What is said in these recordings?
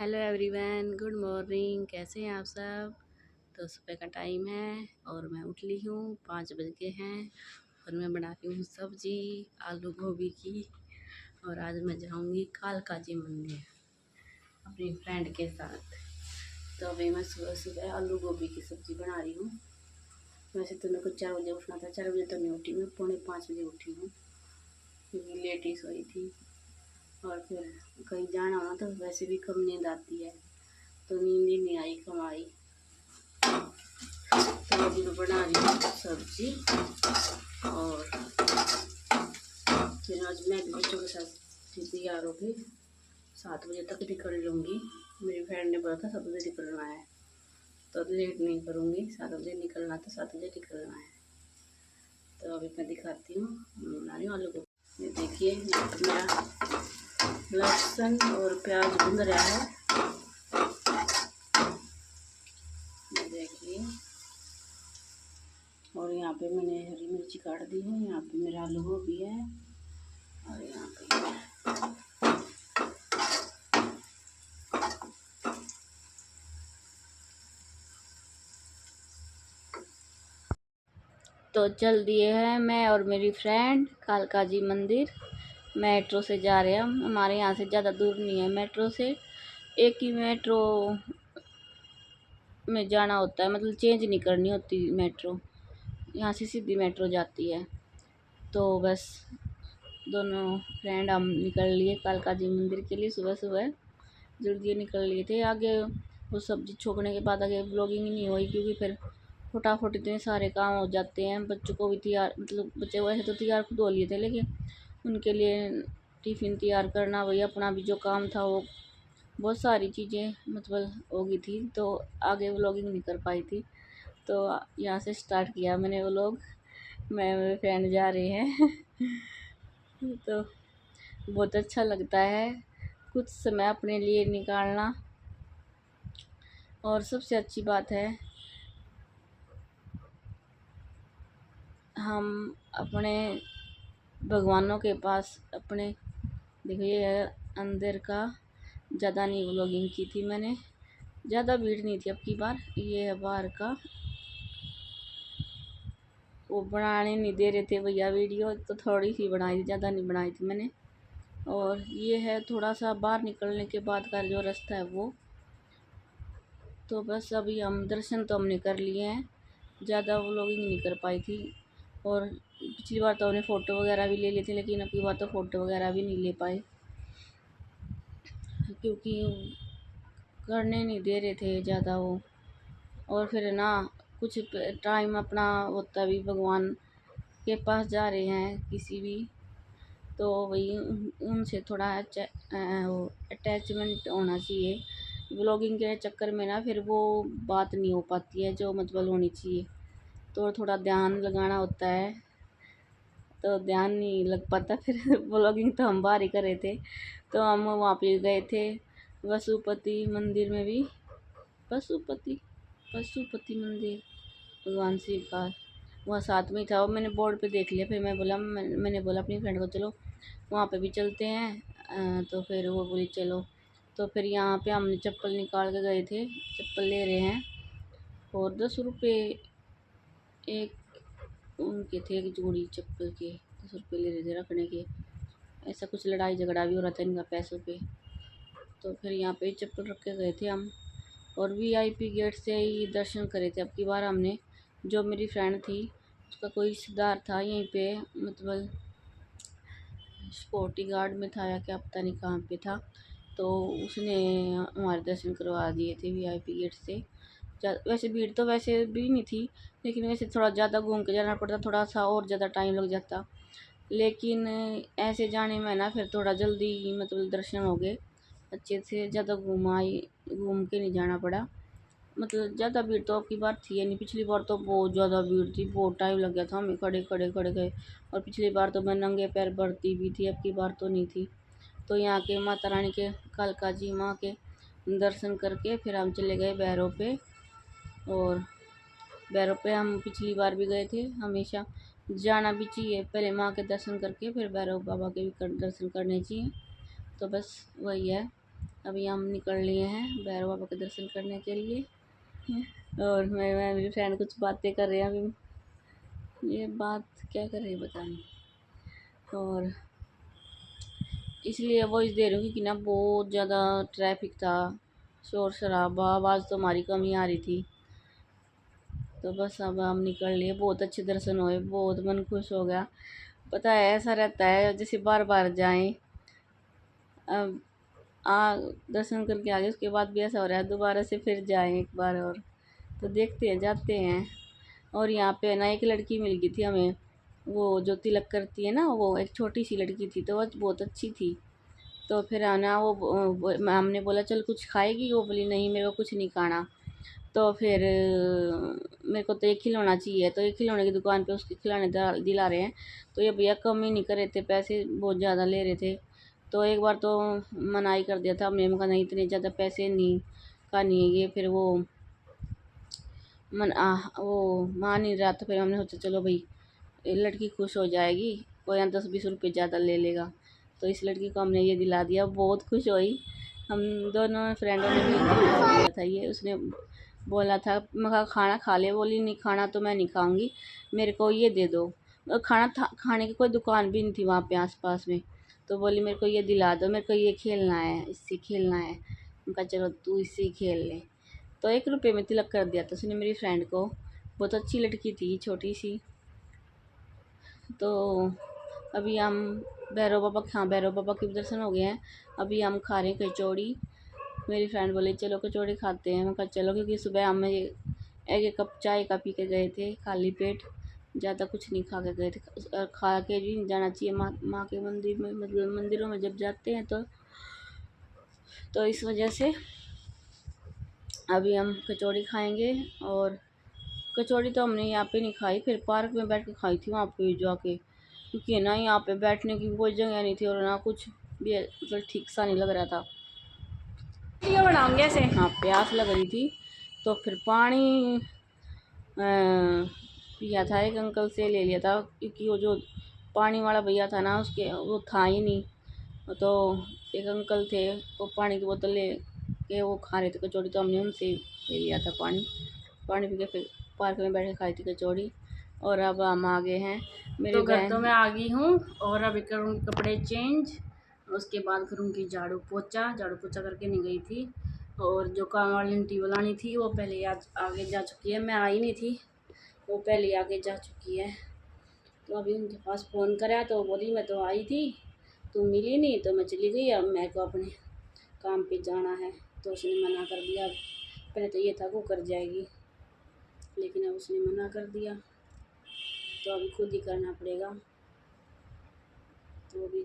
Hello everyone, good morning. कैसे हैं आप सब? तो सुबह का टाइम है और मैं उठ ली हूँ, 5 बज के हैं और मैं बना रही हूँ सब्जी आलू गोभी की। और आज मैं जाऊँगी कालका जी मंदिर अपनी फ्रेंड के साथ। तो अभी मैं सुबह सुबह आलू गोभी की सब्ज़ी बना रही हूँ। वैसे तो मेरे को 4 बजे उठना था, 4 बजे तो नहीं उठी, मैं 4:45 बजे उठी हूँ क्योंकि लेट ही सोई थी। और फिर कहीं जाना हो ना तो वैसे भी कम नींद आती है, तो नींद ही नहीं आई, कम आई। तो अभी मैं बना रही हूँ सब्जी और फिर आज मैं बच्चों के साथ तैयार होगी, 7 बजे तक निकल लूँगी। मेरी फ्रेंड ने बोला था 7 बजे निकलना है, तो लेट नहीं करूँगी। 7 बजे निकलना तो 7 बजे निकलना है। तो अभी मैं दिखाती हूँ, बना रही हूँ आलू को। ये देखिए मेरा लहसुन और प्याज भून रहा है, देखिए। और यहाँ पे मैंने हरी मिर्ची काट दी है, यहाँ पे मेरा आलू गोभी है और यहाँ पे तो चल दिए हैं मैं और मेरी फ्रेंड कालका जी मंदिर। मेट्रो से जा रहे हैं हम, हमारे यहाँ से ज़्यादा दूर नहीं है मेट्रो से। एक ही मेट्रो में जाना होता है, मतलब चेंज नहीं करनी होती मेट्रो, यहाँ से सीधी मेट्रो जाती है। तो बस दोनों फ्रेंड हम निकल लिए कालका जी मंदिर के लिए। सुबह सुबह जल्दी निकल लिए थे। आगे वो सब्जी छोकने के बाद आगे ब्लॉगिंग नहीं हुई क्योंकि फिर फटाफट इतने सारे काम हो जाते हैं। बच्चों को भी तैयार, मतलब बच्चे वैसे तो तैयार खुद हो लिए थे, लेकिन उनके लिए टिफ़िन तैयार करना, वही अपना भी जो काम था वो बहुत सारी चीज़ें मतलब हो गई थी, तो आगे व्लॉगिंग नहीं कर पाई थी। तो यहाँ से स्टार्ट किया मैंने व्लॉग। मैं मेरे फ्रेंड जा रहे हैं तो बहुत अच्छा लगता है कुछ समय अपने लिए निकालना। और सबसे अच्छी बात है हम अपने भगवानों के पास अपने, देखिए अंदर का ज़्यादा नहीं व्लॉगिंग की थी मैंने, ज़्यादा भीड़ नहीं थी अब की बार। ये है बाहर का, वो बनाने नहीं दे रहे थे भैया वीडियो, तो थोड़ी सी बनाई थी, ज़्यादा नहीं बनाई थी मैंने। और ये है थोड़ा सा बाहर निकलने के बाद का जो रास्ता है वो। तो बस अभी हम दर्शन तो हमने कर लिए हैं, ज़्यादा व्लॉगिंग नहीं कर पाई थी। और पिछली बार तो हमने फ़ोटो वगैरह भी ले लिए थे, लेकिन अब की बार तो फ़ोटो वगैरह भी नहीं ले पाए क्योंकि करने नहीं दे रहे थे ज़्यादा वो। और फिर ना कुछ टाइम अपना होता भी, भगवान के पास जा रहे हैं किसी भी, तो वही उनसे थोड़ा वो अटैचमेंट होना चाहिए। व्लॉगिंग के चक्कर में ना फिर वो बात नहीं हो पाती है जो मतलब होनी चाहिए, तो थोड़ा ध्यान लगाना होता है, तो ध्यान नहीं लग पाता फिर व्लॉगिंग तो हम बाहर ही कर रहे थे। तो हम वहाँ पे गए थे पशुपति मंदिर में भी, पशुपति पशुपति मंदिर भगवान शिव का, वहाँ साथ में ही था। और मैंने बोर्ड पे देख लिया, फिर मैंने बोला अपनी फ्रेंड को चलो वहाँ पे भी चलते हैं। तो फिर वो बोली चलो। तो फिर यहाँ पे हमने चप्पल निकाल के गए थे, चप्पल ले रहे हैं और 10 रुपये एक उनके थे, एक जोड़ी चप्पल के 10 रुपये ले रहे थे रखने के। ऐसा कुछ लड़ाई झगड़ा भी हो रहा था इनका पैसों पे। तो फिर यहाँ पे चप्पल रख के गए थे हम, और वीआईपी गेट से ही दर्शन करे थे अब की बार हमने। जो मेरी फ्रेंड थी उसका कोई रिश्तेदार था यहीं पे, मतलब सिक्योरिटी गार्ड में था या क्या पता नहीं कहाँ पे था, तो उसने हमारे दर्शन करवा दिए थे वीआईपी गेट से। वैसे भीड़ तो वैसे भी नहीं थी, लेकिन वैसे थोड़ा ज़्यादा घूम के जाना पड़ता, थोड़ा सा और ज़्यादा टाइम लग जाता। लेकिन ऐसे जाने में ना फिर थोड़ा जल्दी मतलब दर्शन हो गए अच्छे से, ज़्यादा घूम के नहीं जाना पड़ा। मतलब ज़्यादा भीड़ तो अब की बार थी या नहीं, पिछली बार तो बहुत ज़्यादा भीड़ थी, बहुत टाइम लग गया था हमें खड़े खड़े खड़े गए। और पिछली बार तो मैं नंगे पैर बढ़ती भी थी, अब की बार तो नहीं थी। तो यहाँ के माता रानी के, कालका जी माँ के दर्शन करके फिर हम चले गए भैरव पे। और भैरव पे हम पिछली बार भी गए थे, हमेशा जाना भी चाहिए, पहले माँ के दर्शन करके फिर भैरव बाबा के भी दर्शन करने चाहिए। तो बस वही है। अभी हम निकल लिए हैं भैरव बाबा के दर्शन करने के लिए। और मैं मेरी फ्रेंड कुछ बातें कर रहे हैं अभी, ये बात क्या कर रही है पता नहीं। और इसलिए वॉइस दे रही हूँ क्योंकि ना बहुत ज़्यादा ट्रैफिक था, शोर शराबा, आवाज़ तो हमारी कम ही आ रही थी। तो बस अब हम निकल लिए, बहुत अच्छे दर्शन हुए, बहुत मन खुश हो गया। पता है ऐसा रहता है जैसे बार बार जाएं। अब दर्शन करके आ गए, उसके बाद भी ऐसा हो रहा है दोबारा से फिर जाएं एक बार और। तो देखते हैं, जाते हैं। और यहाँ पे ना एक लड़की मिल गई थी हमें, वो जो तिलक करती है ना, वो एक छोटी सी लड़की थी, तो वो बहुत अच्छी थी। तो फिर आना वो हमने बोला चल कुछ खाएगी, वो बोली नहीं मेरे को कुछ नहीं खाना। तो फिर मेरे को तो एक खिलौना चाहिए, तो एक खिलौने की दुकान पे उसके खिलौने दिला रहे हैं। तो ये भैया कम ही नहीं कर रहे थे, पैसे बहुत ज़्यादा ले रहे थे। तो एक बार तो मना ही कर दिया था हमने, कहा नहीं इतने ज़्यादा पैसे नहीं का नहीं है ये। फिर वो मान नहीं रहा था। फिर हमने सोचा चलो भाई लड़की खुश हो जाएगी, कोई ना 10-20 रुपये ज़्यादा ले लेगा। तो इस लड़की को हमने ये दिला दिया, बहुत खुश हुई। हम दोनों फ्रेंडों ने मिलकर दिया था ये। उसने बोला था, मैं कहा खाना खा ले, बोली नहीं खाना तो मैं नहीं खाऊंगी, मेरे को ये दे दो। और खाना था, खाने की कोई दुकान भी नहीं थी वहाँ पे आसपास में। तो बोली मेरे को ये दिला दो, मेरे को ये खेलना है, इससे खेलना है। उनका चलो तू इससे ही खेल ले। तो 1 रुपये में तिलक कर दिया था उसने मेरी फ्रेंड को। बहुत अच्छी लड़की थी, छोटी सी। तो अभी हम भैरव बाबा के भी दर्शन हो गए हैं। अभी हम खा रहे हैं कचौड़ी। मेरी फ्रेंड बोली चलो कचौड़ी खाते हैं। मैं कहा चलो, क्योंकि सुबह हम एक एक कप चाय का पी के गए थे खाली पेट, ज़्यादा कुछ नहीं खा के गए थे। और खा के भी नहीं जाना चाहिए माँ के मंदिर में, मतलब मंदिरों में जब जाते हैं तो इस वजह से अभी हम कचौड़ी खाएंगे। और कचौड़ी तो हमने यहाँ पे नहीं खाई, फिर पार्क में बैठ के खाई थी वहाँ पे जाके, क्योंकि ना यहाँ पे बैठने की कोई जगह नहीं थी और ना कुछ भी मतलब ठीक सा नहीं लग रहा था। बनाऊंगे ऐसे, हाँ प्यास लग रही थी। तो फिर पानी पिया था, एक अंकल से ले लिया था, क्योंकि वो जो पानी वाला भैया था ना उसके वो था ही नहीं। तो एक अंकल थे, वो पानी की बोतल ले के वो खा रहे थे कचौड़ी, तो हमने उनसे ले लिया था पानी। पानी पी के फिर पार्क में बैठ के खाई थी कचौड़ी। और अब हम आ गए हैं मेरे तो घर तो मैं आ गई हूँ। और अभी करूँगी कपड़े चेंज, उसके बाद करूँगी झाड़ू पोछा करके नहीं गई थी। और जो काम वाली आंटी बुलानी थी वो पहले आज आगे जा चुकी है, मैं आई नहीं थी, वो पहले आगे जा चुकी है। तो अभी उनके पास फ़ोन करा तो बोली मैं तो आई थी, तुम मिली नहीं तो मैं चली गई, अब मेरे को अपने काम पे जाना है। तो उसने मना कर दिया। पहले तो ये था वो कर जाएगी, लेकिन अब उसने मना कर दिया, तो अभी खुद ही करना पड़ेगा। तो अभी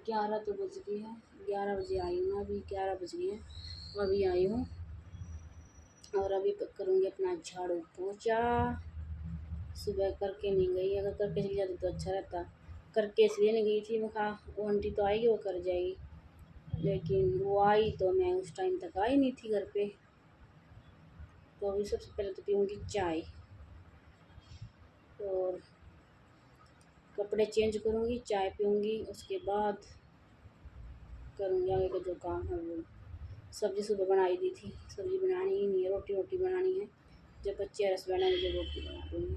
11 तो बज गई है, 11 बजे आई हूँ, अभी 11 बज गए हैं, अभी आई हूँ। और अभी करूँगी अपना झाड़ू पोछा। सुबह करके नहीं गई, अगर करके चली जाती तो अच्छा रहता। करके इसलिए नहीं गई थी, मैं कहा वो आंटी तो आएगी वो कर जाएगी, लेकिन वो आई तो मैं उस टाइम तक आई नहीं थी घर पे। तो अभी सबसे पहले तो पीऊँगी चाय और कपड़े चेंज करूँगी, चाय पीऊँगी, उसके बाद करूँगी आगे का जो काम है वो। सब्ज़ी सुबह बनाई दी थी, सब्ज़ी बनानी ही नहीं है, रोटी बनानी है। जब बच्चे रस बनाएंगे जब रोटी बना दूँगी।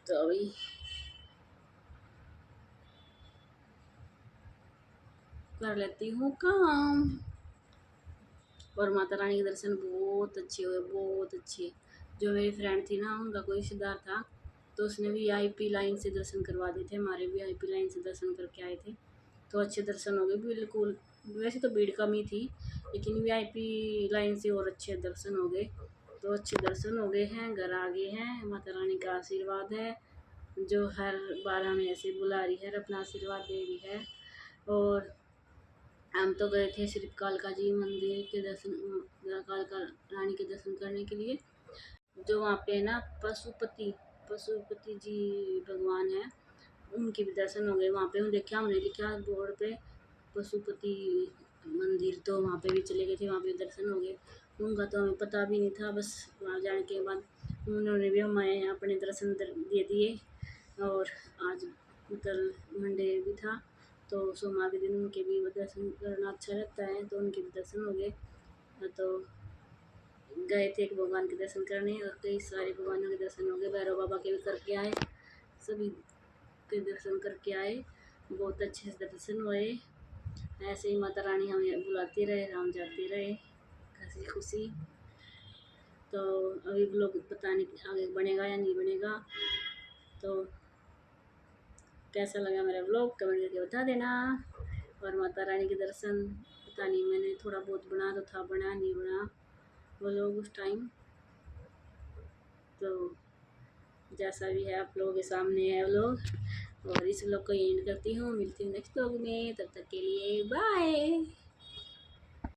तो अभी कर लेती हूँ काम। और माता रानी के दर्शन बहुत अच्छे हुए, बहुत अच्छे। जो मेरी फ्रेंड थी ना, उनका कोई रिश्तेदार था, तो उसने वीआईपी लाइन से दर्शन करवा दिए थे, हमारे वीआईपी लाइन से दर्शन करके आए थे। तो अच्छे दर्शन हो गए बिल्कुल। वैसे तो भीड़ कम ही थी, लेकिन वीआईपी लाइन से और अच्छे दर्शन हो गए। तो अच्छे दर्शन हो गए हैं, घर आ गए हैं। माता रानी का आशीर्वाद है, जो हर बार हमें ऐसे बुला रही है, अपना आशीर्वाद दे रही है। और हम तो गए थे सिर्फ कालका जी मंदिर के दर्शन, कालका रानी के दर्शन करने के लिए। जो वहाँ पे ना पशुपति जी भगवान है, उनके भी दर्शन हो गए वहाँ पे। देखा हमने लिखा बोर्ड पे पशुपति मंदिर, तो वहाँ पे भी चले गए थे, वहाँ पे दर्शन हो गए। उनका तो हमें पता भी नहीं था, बस वहाँ जाने के बाद उन्होंने भी हमें अपने दर्शन दे दिए। और आज कल मंडे भी था, तो सोमवार के दिन उनके भी दर्शन करना अच्छा लगता है, तो उनके भी दर्शन हो गए। तो गए थे एक भगवान के दर्शन करने और कई सारे भगवानों के दर्शन हो गए, भैरव बाबा के भी करके आए, सभी के दर्शन करके आए, बहुत अच्छे से दर्शन हुए। ऐसे ही माता रानी हमें बुलाती रहे, हम जाते रहे हंसी खुशी। तो अभी ब्लॉग पता नहीं आगे बनेगा या नहीं बनेगा, तो कैसा लगा मेरा ब्लॉग कमेंट करके बता देना। और माता रानी के दर्शन पता नहीं, मैंने थोड़ा बहुत बना तो था, बना नहीं बना वो लोग उस टाइम, तो जैसा भी है आप लोगों के सामने है वो लोग। और इस व्लॉग को एंड करती हूँ, मिलती हूँ नेक्स्ट व्लॉग में, तब तक के लिए बाय।